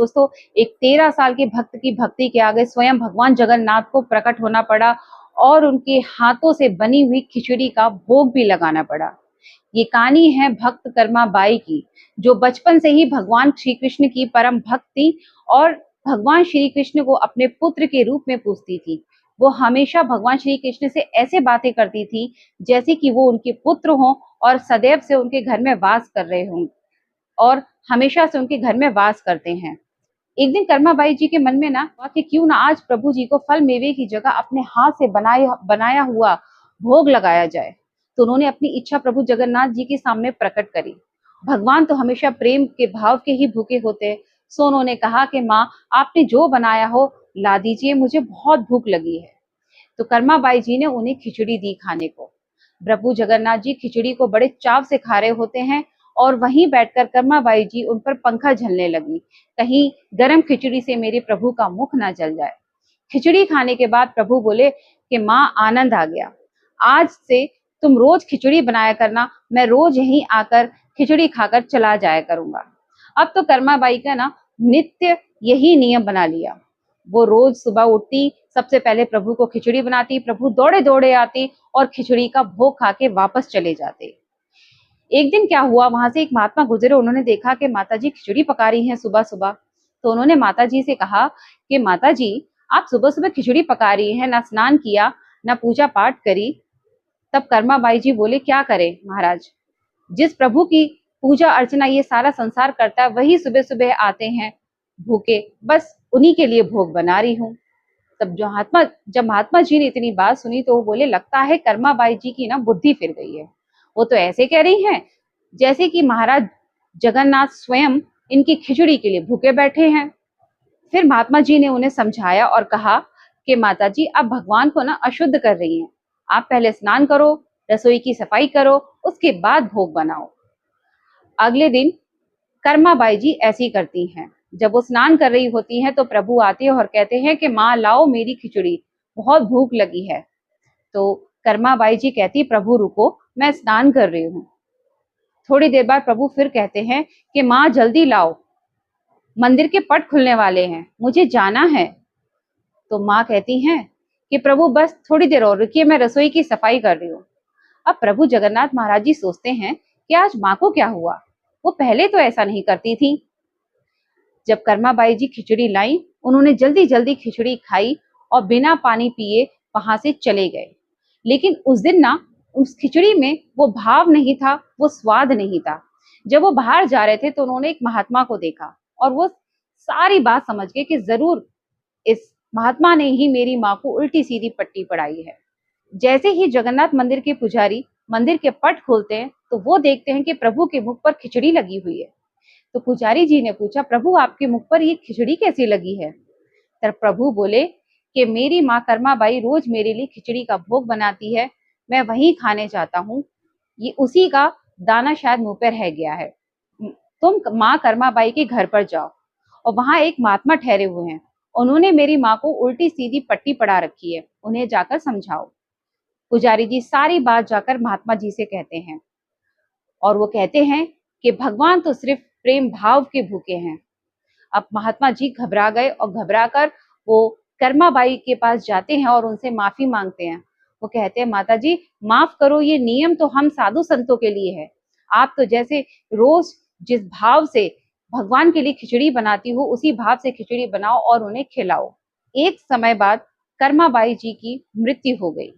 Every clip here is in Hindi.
दोस्तों, एक 13 साल के भक्त की भक्ति के आगे स्वयं भगवान जगन्नाथ को प्रकट होना पड़ा और उनके हाथों से बनी हुई खिचड़ी का भोग भी लगाना पड़ा। ये कहानी है भक्त कर्मा बाई की, जो बचपन से ही भगवान श्री कृष्ण की परम भक्त थी और भगवान श्री कृष्ण को अपने पुत्र के रूप में पूजती थी। वो हमेशा भगवान श्री कृष्ण से ऐसे बातें करती थी जैसे कि वो उनके पुत्र हों और सदैव से उनके घर में वास कर रहे हों और हमेशा से उनके घर में वास करते हैं। एक दिन कर्मा बाई जी के मन में ना हुआ कि क्यों ना आज प्रभु जी को फल मेवे की जगह अपने हाथ से बनाया हुआ भोग लगाया जाए। तो उन्होंने अपनी इच्छा प्रभु जगन्नाथ जी के सामने प्रकट करी। भगवान तो हमेशा प्रेम के भाव के ही भूखे होते हैं, सो उन्होंने कहा कि माँ, आपने जो बनाया हो ला दीजिए, मुझे बहुत भूख लगी है। तो कर्मा बाई जी ने उन्हें खिचड़ी दी खाने को। प्रभु जगन्नाथ जी खिचड़ी को बड़े चाव से खा रहे होते हैं और वहीं बैठकर कर्मा बाई जी उन पर पंखा झलने लगी, कहीं गरम खिचड़ी से मेरे प्रभु का मुख ना जल जाए। खिचड़ी खाने के बाद प्रभु बोले कि माँ, आनंद आ गया, आज से तुम रोज खिचड़ी बनाया करना, मैं रोज यहीं आकर खिचड़ी खाकर चला जाया करूंगा। अब तो कर्मा बाई का ना नित्य यही नियम बना लिया। वो रोज सुबह उठती, सबसे पहले प्रभु को खिचड़ी बनाती, प्रभु दौड़े दौड़े आते और खिचड़ी का भोग खा के वापस चले जाते। एक दिन क्या हुआ, वहां से एक महात्मा गुजरे, उन्होंने देखा कि माता जी खिचड़ी पका रही हैं सुबह सुबह। तो उन्होंने माता जी से कहा कि माता जी, आप सुबह सुबह खिचड़ी पका रही हैं, ना स्नान किया ना पूजा पाठ करी। तब कर्मा बाई जी बोले, क्या करें महाराज, जिस प्रभु की पूजा अर्चना ये सारा संसार करता है वही सुबह सुबह आते हैं भूखे, बस उन्हीं के लिए भोग बना रही हूँ। तब जब महात्मा जी ने इतनी बात सुनी तो वो बोले, लगता है कर्मा बाई जी की ना बुद्धि फिर गई है। वो तो ऐसे कह रही हैं जैसे कि महाराज जगन्नाथ स्वयं इनकी खिचड़ी के लिए भूखे बैठे हैं। फिर महात्मा जी ने उन्हें समझाया और कहा कि माता जी, आप भगवान को ना अशुद्ध कर रही हैं, आप पहले स्नान करो, रसोई की सफाई करो, उसके बाद भोग बनाओ। अगले दिन कर्मा बाई जी ऐसी करती हैं। जब वो स्नान कर रही होती हैं तो प्रभु आते हैं और कहते हैं कि माँ, लाओ मेरी खिचड़ी, बहुत भूख लगी है। तो कर्मा बाई जी कहती, प्रभु रुको, मैं स्नान कर रही हूँ। थोड़ी देर बाद प्रभु फिर कहते हैं कि माँ, जल्दी लाओ, मंदिर के पट खुलने वाले हैं, मुझे जाना है। तो माँ कहती हैं कि प्रभु बस थोड़ी देर और रुकिए, मैं रसोई की सफाई कर रही हूँ। अब प्रभु जगन्नाथ महाराज जी सोचते हैं कि आज माँ को क्या हुआ, वो पहले तो ऐसा नहीं करती थी। जब कर्मा बाई जी खिचड़ी लाई, उन्होंने जल्दी जल्दी खिचड़ी खाई और बिना पानी पिए वहां से चले गए। लेकिन उस दिन ना उस खिचड़ी में वो भाव नहीं था, वो स्वाद नहीं था। जब वो बाहर जा रहे थे तो उन्होंने एक महात्मा को देखा और वो सारी बात समझ गए कि जरूर इस महात्मा ने ही मेरी माँ को उल्टी सीधी पट्टी पढ़ाई है। जैसे ही जगन्नाथ मंदिर के पुजारी मंदिर के पट खोलते हैं तो वो देखते हैं कि प्रभु के मुख पर खिचड़ी लगी हुई है। तो पुजारी जी ने पूछा, प्रभु आपके मुख पर ये खिचड़ी कैसी लगी है? तब प्रभु बोले कि मेरी माँ कर्मा बाई रोज मेरे लिए खिचड़ी का भोग बनाती है, मैं वहीं खाने जाता हूँ, ये उसी का दाना शायद मुंह पर रह गया है। तुम माँ कर्मा बाई के घर पर जाओ और वहां एक महात्मा ठहरे हुए हैं, उन्होंने मेरी माँ को उल्टी सीधी पट्टी पढ़ा रखी है, उन्हें जाकर समझाओ। पुजारी जी सारी बात जाकर महात्मा जी से कहते हैं और वो कहते हैं कि भगवान तो सिर्फ प्रेम भाव के भूखे हैं। अब महात्मा जी घबरा गए और घबरा कर वो कर्मा बाई के पास जाते हैं और उनसे माफी मांगते हैं। वो कहते हैं, माता जी माफ करो, ये नियम तो हम साधु संतों के लिए है, आप तो जैसे रोज जिस भाव से भगवान के लिए खिचड़ी बनाती हो उसी भाव से खिचड़ी बनाओ और उन्हें खिलाओ। एक समय बाद कर्मा बाई जी की मृत्यु हो गई,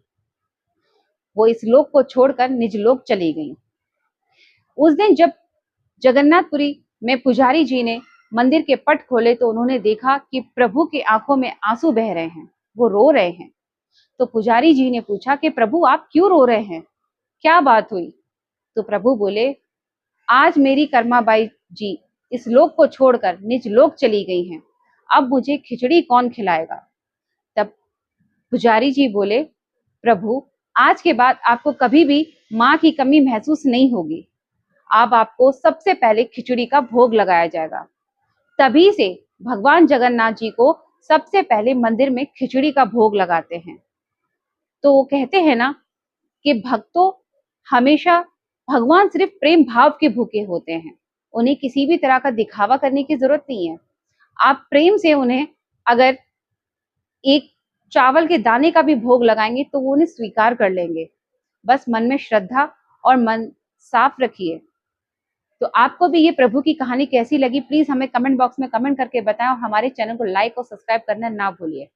वो इस लोक को छोड़कर निज लोक चली गई। उस दिन जब जगन्नाथपुरी में पुजारी जी ने मंदिर के पट खोले तो उन्होंने देखा कि प्रभु की आंखों में आंसू बह रहे हैं, वो रो रहे हैं। तो पुजारी जी ने पूछा कि प्रभु आप क्यों रो रहे हैं, क्या बात हुई? तो प्रभु बोले, आज मेरी कर्माबाई जी इस लोक को छोड़कर निज लोक चली गई हैं, अब मुझे खिचड़ी कौन खिलाएगा? तब पुजारी जी बोले, प्रभु आज के बाद आपको कभी भी माँ की कमी महसूस नहीं होगी, अब आपको सबसे पहले खिचड़ी का भोग लगाया जाएगा। तभी से भगवान जगन्नाथ जी को सबसे पहले मंदिर में खिचड़ी का भोग लगाते हैं। तो वो कहते हैं ना कि भक्तों हमेशा भगवान सिर्फ प्रेम भाव के भूखे होते हैं, उन्हें किसी भी तरह का दिखावा करने की जरूरत नहीं है। आप प्रेम से उन्हें अगर एक चावल के दाने का भी भोग लगाएंगे तो वो उन्हें स्वीकार कर लेंगे। बस मन में श्रद्धा और मन साफ रखिए। तो आपको भी ये प्रभु की कहानी कैसी लगी, प्लीज हमें कमेंट बॉक्स में कमेंट करके बताएं और हमारे चैनल को लाइक और सब्सक्राइब करना ना भूलिए।